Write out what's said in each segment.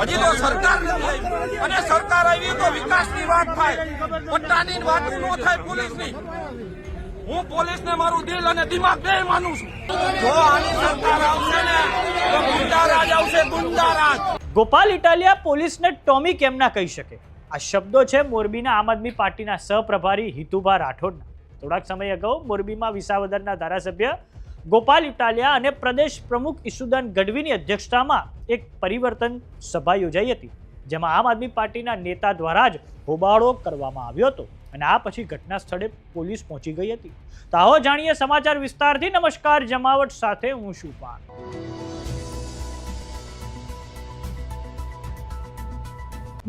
હજી તો સરકાર નથી આવી અને સરકાર આવી તો વિકાસની વાત થાય, પટ્ટાની વાત ન થાય પોલીસની. હું પોલીસને મારું દિલ અને દિમાગ બે માનું છું. જો આની સરકાર આવશે ને તો ગુંડારાજ આવશે, ગુંડારાજ. ગોપાલ ઇટાલિયા પોલીસને ટોમી કેમ ના કહી શકે? આ શબ્દો છે મોરબીના આમ આદમી પાર્ટીના સહપ્રભારી હિતુભા રાઠોડના. થોડાક સમય અગાઉ મોરબીમાં વિસાવદરના ધારાસભ્ય ગોપાલ ઇટાલિયા અને પ્રદેશ પ્રમુખ ઈસુદાન ગઢવીની અધ્યક્ષતામાં એક પરિવર્તન સભા યોજાઈ હતી, જેમાં આમ આદમી પાર્ટીના નેતા દ્વારા જ હોબાળો કરવામાં આવ્યો હતો અને આ પછી ઘટના સ્થળે પોલીસ પહોંચી ગઈ હતી. તો આવો જાણીએ સમાચાર વિસ્તારથી. નમસ્કાર, જમાવટ સાથે હું છું પાન.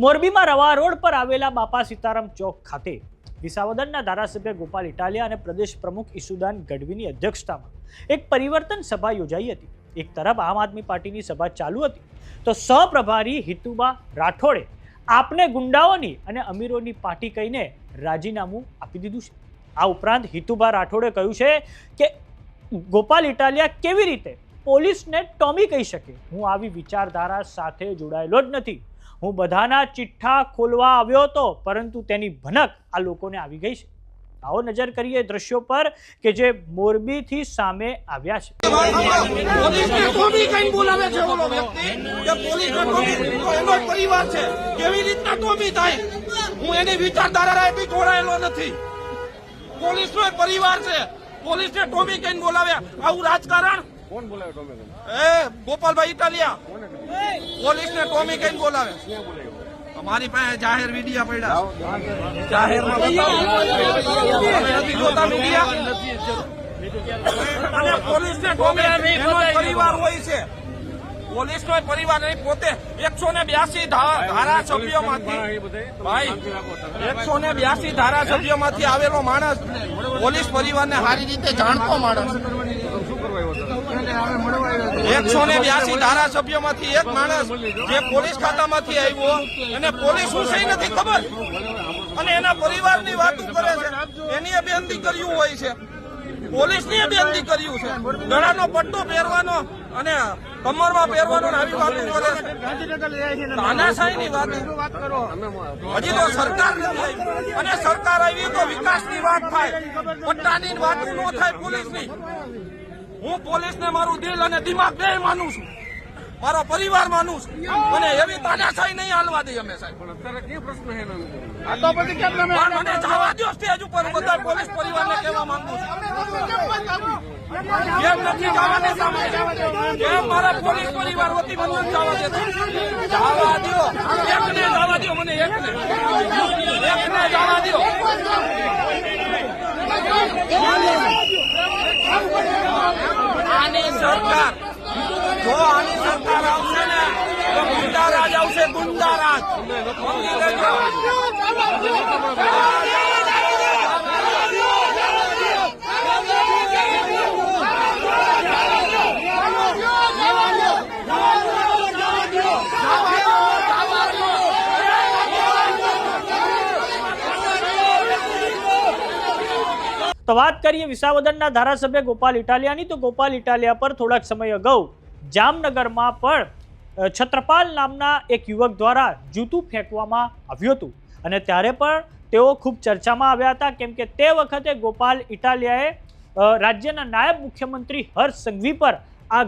મોરબીમાં રવા રોડ પર આવેલા બાપા સીતારામ ચોક ખાતે વિસાવદરના ધારાસભ્ય ગોપાલ ઇટાલિયા અને પ્રદેશ પ્રમુખ ઈસુદાન ગઢવીની અધ્યક્ષતામાં એક પરિવર્તન સભા યોજાઈ હતી. એક તરફ આમ આદમી પાર્ટીની સભા ચાલુ હતી તો સહપ્રભારી હિતુભા રાઠોડે આપને ગુંડાઓની અને અમીરોની પાર્ટી કહીને રાજીનામું આપી દીધું છે. આ ઉપરાંત હિતુભા રાઠોડે કહ્યું છે કે ગોપાલ ઇટાલિયા કેવી રીતે પોલીસને ટોમી કહી શકે. હું આવી વિચારધારા સાથે જોડાયેલો જ નથી. હું બધાના ચિઠ્ઠા ખોલવા આવ્યો હતો, પરંતુ તેની ભનક આ લોકોને આવી ગઈ છે. આવો નજર કરીએ દ્રશ્યો પર કે જે મોરબીથી સામે આવ્યા છે. પોલીસને ટોમી કઈ બોલાવે છે ઓલો વ્યક્તિ કે પોલીસને ટોમી તો એનો પરિવાર છે, કેવી રીતના ટોમી થાય? હું એની વિચારધારાથી જોડાયેલો નથી. પોલીસનો પરિવાર છે, પોલીસને ટોમી કઈ બોલાવે? આવું રાજકારણ કોણ બોલાવે? ટોમી ગોપાલભાઈ ઇટાલિયા પોલીસને ટોમી કઈ બોલાવે? અમારી પાસે જાહેર મીડિયા પડ્યા, જાહેરમાં નથી જોતા મીડિયા. અને પોલીસને ટોમી એનો પરિવાર હોય છે, પોલીસનો પરિવાર નહીં. પોતે 182 ધારાસભ્યોમાંથી ભાઈ 182 ધારાસભ્યોમાંથી આવેલો માણસ, પોલીસ પરિવારને સારી રીતે જાણતો માણસ. 182 ધારાસભ્યોમાંથી એક માણસ જે પોલીસ ખાતામાંથી આવ્યો અને પોલીસ શું છે નથી ખબર અને એના પરિવારની વાતો કરે છે. એની બેનથી કર્યું હોય છે, પોલીસની બેનથી કર્યું છે. ગળાનો પટ્ટો પહેરવાનો અને કમરમાં પહેરવાનો આવી વાતો કરે છે. તાનાશાહીની વાત કરો. હજી તો સરકાર નથી આવી અને સરકાર આવી તો વિકાસની વાત થાય, પટ્ટાની વાત ન થાય પોલીસની. હું પોલીસને મારું દિલ અને દિમાગ બે માનું છું, મારો પરિવાર માનું છું અને એવી તાનાશાહી નહીં હાલવા દઈએ અમે સાહેબ. આ તો પછી કેમ તમે મને જવા દો સ્ટેજ ઉપર? બધા પોલીસ પરિવારને કહેવા માંગુ છું કેમ નથી જવાને સામે, કેમ મારા પોલીસ પરિવાર વતી મને જવા દેતા? જવા દો, એકને જવા દો, મને એકને જવા દો. આની સરકાર, જો આની સરકાર આવશે ને તો ગુંડારાજ આવશે, ગુંડારાજ. તો વાત કરીએ વિસાવદરના ધારાસભ્ય ગોપાલ ઇટાલિયાની. તો ગોપાલ ઇટાલિયા પર થોડાક સમય અગાઉ જામનગરમાં પણ છત્રપાલ નામના એક યુવક દ્વારા જૂતું ફેંકવામાં આવ્યું હતું અને ત્યારે પણ તેઓ ખૂબ ચર્ચામાં આવ્યા હતા, કેમ કે તે વખતે ગોપાલ ઇટાલિયાએ રાજ્યના નાયબ મુખ્યમંત્રી હર્ષ સંઘવી પર આ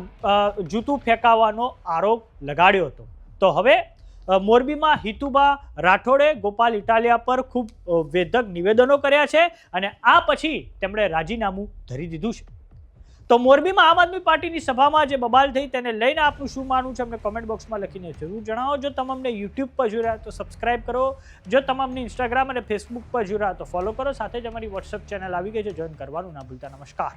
જૂતું ફેંકાવાનો આરોપ લગાડ્યો હતો. તો હવે મોરબીમાં હિતુભા રાઠોડે ગોપાલ ઇટાલિયા પર ખૂબ વેધક નિવેદનો કર્યા છે અને આ પછી તેમણે રાજીનામું ધરી દીધું છે. તો મોરબીમાં આમ આદમી પાર્ટીની સભામાં જે બબાલ થઈ તેને લઈને આપનું શું માનવું છે અમને કોમેન્ટ બોક્સમાં લખીને જરૂર જણાવો. જો તમે અમને યુટ્યુબ પર જોઈ રહ્યા તો સબસ્ક્રાઇબ કરો, જો તમે અમને ઇન્સ્ટાગ્રામ અને ફેસબુક પર જોઈ રહ્યા તો ફોલો કરો. સાથે જ અમારી વોટ્સઅપ ચેનલ આવી ગઈ છે, જોઈન કરવાનું ના ભૂલતા. નમસ્કાર.